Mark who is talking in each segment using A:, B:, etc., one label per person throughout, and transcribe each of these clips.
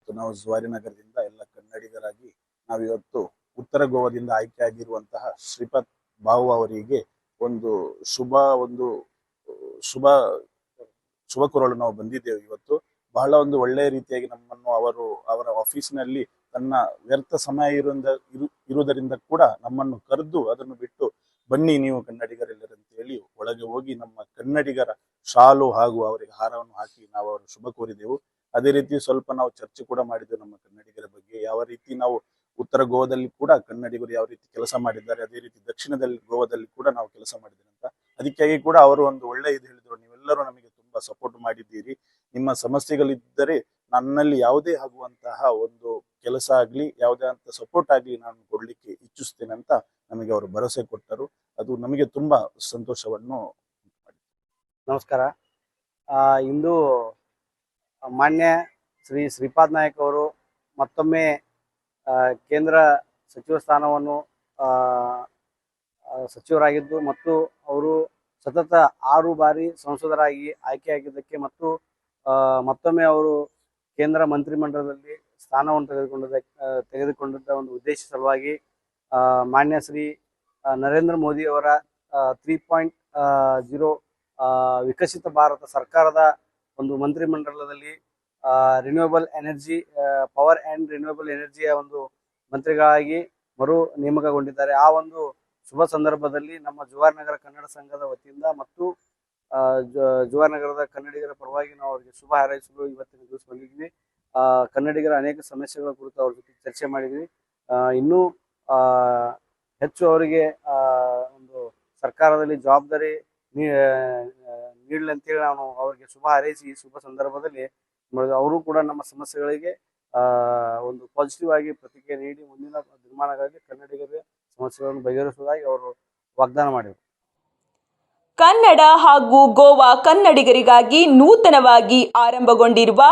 A: ಇವತ್ತು ನಾವು ಜವಾರಿ ನಗರದಿಂದ ಎಲ್ಲ ಕನ್ನಡಿಗರಾಗಿ ನಾವಿವತ್ತು ಉತ್ತರ ಗೋವಾದಿಂದ ಆಯ್ಕೆಯಾಗಿರುವಂತಹ ಶ್ರೀಪಾದ್ ಬಾವು ಅವರಿಗೆ ಒಂದು ಶುಭ ಶುಭ ಕೋರಲು ನಾವು ಬಂದಿದ್ದೇವೆ. ಇವತ್ತು ಬಹಳ ಒಂದು ಒಳ್ಳೆಯ ರೀತಿಯಾಗಿ ನಮ್ಮನ್ನು ಅವರ ಆಫೀಸ್ನಲ್ಲಿ ತನ್ನ ವ್ಯರ್ಥ ಸಮಯ ಇರುವುದರಿಂದ ಕೂಡ ನಮ್ಮನ್ನು ಕರೆದು ಅದನ್ನು ಬಿಟ್ಟು ಬನ್ನಿ ನೀವು ಕನ್ನಡಿಗರೆಲ್ಲರಂತ ಹೇಳಿ ಒಳಗೆ ಹೋಗಿ ನಮ್ಮ ಕನ್ನಡಿಗರ ಶಾಲು ಹಾಗೂ ಅವರಿಗೆ ಹಾರವನ್ನು ಹಾಕಿ ನಾವು ಅವರ ಶುಭ ಕೋರಿದೆವು. ಅದೇ ರೀತಿ ಸ್ವಲ್ಪ ನಾವು ಚರ್ಚೆ ಕೂಡ ಮಾಡಿದ್ದೆವು ನಮ್ಮ ಕನ್ನಡಿಗರ ಬಗ್ಗೆ, ಯಾವ ರೀತಿ ನಾವು ಉತ್ತರ ಗೋವಾದಲ್ಲಿ ಕೂಡ ಕನ್ನಡಿಗರು ಯಾವ ರೀತಿ ಕೆಲಸ ಮಾಡಿದ್ದಾರೆ, ಅದೇ ರೀತಿ ದಕ್ಷಿಣದಲ್ಲಿ ಗೋವಾದಲ್ಲಿ ಕೂಡ ನಾವು ಕೆಲಸ ಮಾಡಿದ್ದೇವೆ ಅಂತ. ಅದಕ್ಕಾಗಿ ಕೂಡ ಅವರು ಒಂದು ಒಳ್ಳೆ ಇದು ಹೇಳಿದ್ರು, ನೀವೆಲ್ಲರೂ ನಮಗೆ ತುಂಬಾ ಸಪೋರ್ಟ್ ಮಾಡಿದ್ದೀರಿ, ನಿಮ್ಮ ಸಮಸ್ಯೆಗಳಿದ್ದರೆ ನನ್ನಲ್ಲಿ ಯಾವುದೇ ಆಗುವಂತಹ ಒಂದು ಕೆಲಸ ಆಗ್ಲಿ ಯಾವುದೇ ಅಂತ ಸಪೋರ್ಟ್ ಆಗ್ಲಿ ನಾನು ಕೊಡ್ಲಿಕ್ಕೆ ಇಚ್ಛಿಸ್ತೇನೆ ಅಂತ ನಮಗೆ ಅವರು ಭರವಸೆ ಕೊಟ್ಟರು. ಅದು ನಮಗೆ ತುಂಬಾ ಸಂತೋಷವನ್ನು.
B: ನಮಸ್ಕಾರ. ಇಂದು ಮಾನ್ಯ ಶ್ರೀಪಾದ್ ನಾಯಕ್ ಅವರು ಮತ್ತೊಮ್ಮೆ ಕೇಂದ್ರ ಸಚಿವ ಸ್ಥಾನವನ್ನು ಸಚಿವರಾಗಿದ್ದು ಮತ್ತು ಅವರು ಸತತ 6 ಬಾರಿ ಸಂಸದರಾಗಿ ಆಯ್ಕೆಯಾಗಿದ್ದಕ್ಕೆ ಮತ್ತು ಮತ್ತೊಮ್ಮೆ ಅವರು ಕೇಂದ್ರ ಮಂತ್ರಿಮಂಡಲದಲ್ಲಿ ಸ್ಥಾನವನ್ನು ತೆಗೆದುಕೊಂಡಿದ್ದ ಒಂದು ಉದ್ದೇಶ ಸಲುವಾಗಿ ಮಾನ್ಯ ಶ್ರೀ ನರೇಂದ್ರ ಮೋದಿ ಅವರ 3.0 ವಿಕಸಿತ ಭಾರತ ಸರ್ಕಾರದ ಒಂದು ಮಂತ್ರಿಮಂಡಲದಲ್ಲಿ renewable energy power and renewable ಎನರ್ಜಿಯ ಒಂದು ಮಂತ್ರಿಗಳಾಗಿ ಮರು ನೇಮಕಗೊಂಡಿದ್ದಾರೆ. ಆ ಒಂದು ಶುಭ ಸಂದರ್ಭದಲ್ಲಿ ನಮ್ಮ ಜವಾಹರನಗರ ಕನ್ನಡ ಸಂಘದ ವತಿಯಿಂದ ಮತ್ತು ಜವಾಹರನಗರದ ಕನ್ನಡಿಗರ ಪರವಾಗಿ ನಾವು ಅವರಿಗೆ ಶುಭ ಹಾರೈಸಲು ಇವತ್ತಿನ ದಿವಸ ಬಂದಿದ್ವಿ. ಕನ್ನಡಿಗರ ಅನೇಕ ಸಮಸ್ಯೆಗಳ ಕುರಿತು ಅವ್ರ ಜೊತೆ ಚರ್ಚೆ ಮಾಡಿದ್ವಿ. ಇನ್ನೂ ಹೆಚ್ಚು ಅವರಿಗೆ ಒಂದು ಸರ್ಕಾರದಲ್ಲಿ ಜವಾಬ್ದಾರಿ ನೀಡಲಿ ಅಂತೇಳಿ ನಾನು ಅವರಿಗೆ ಶುಭ ಹಾರೈಸಿ ಈ ಶುಭ ಸಂದರ್ಭದಲ್ಲಿ ಅವರು ಕೂಡ ನಮ್ಮ ಸಮಸ್ಯೆಗಳಿಗೆ ಒಂದು ಪಾಸಿಟಿವ್ ಆಗಿ ಪ್ರತಿಕ್ರಿಯೆ ನೀಡಿ ಮುಂದಿನ ದಿನಮಾನಗಳಲ್ಲಿ ಕನ್ನಡಿಗರ ಸಮಸ್ಯೆಗಳನ್ನು ಬಗೆಹರಿಸುವುದಾಗಿ ಅವರು ವಾಗ್ದಾನ ಮಾಡಿದರು.
C: ಕನ್ನಡ ಹಾಗೂ ಗೋವಾ ಕನ್ನಡಿಗರಿಗಾಗಿ ನೂತನವಾಗಿ ಆರಂಭಗೊಂಡಿರುವ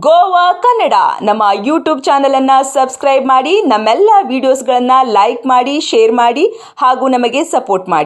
C: ಗೋವಾ ಕನ್ನಡ ನಮ್ಮ ಯೂಟ್ಯೂಬ್ ಚಾನೆಲ್ ಅನ್ನು ಸಬ್ಸ್ಕ್ರೈಬ್ ಮಾಡಿ, ನಮ್ಮೆಲ್ಲ ವಿಡಿಯೋಸ್ಗಳನ್ನು ಲೈಕ್ ಮಾಡಿ, ಶೇರ್ ಮಾಡಿ ಹಾಗೂ ನಮಗೆ ಸಪೋರ್ಟ್ ಮಾಡಿ.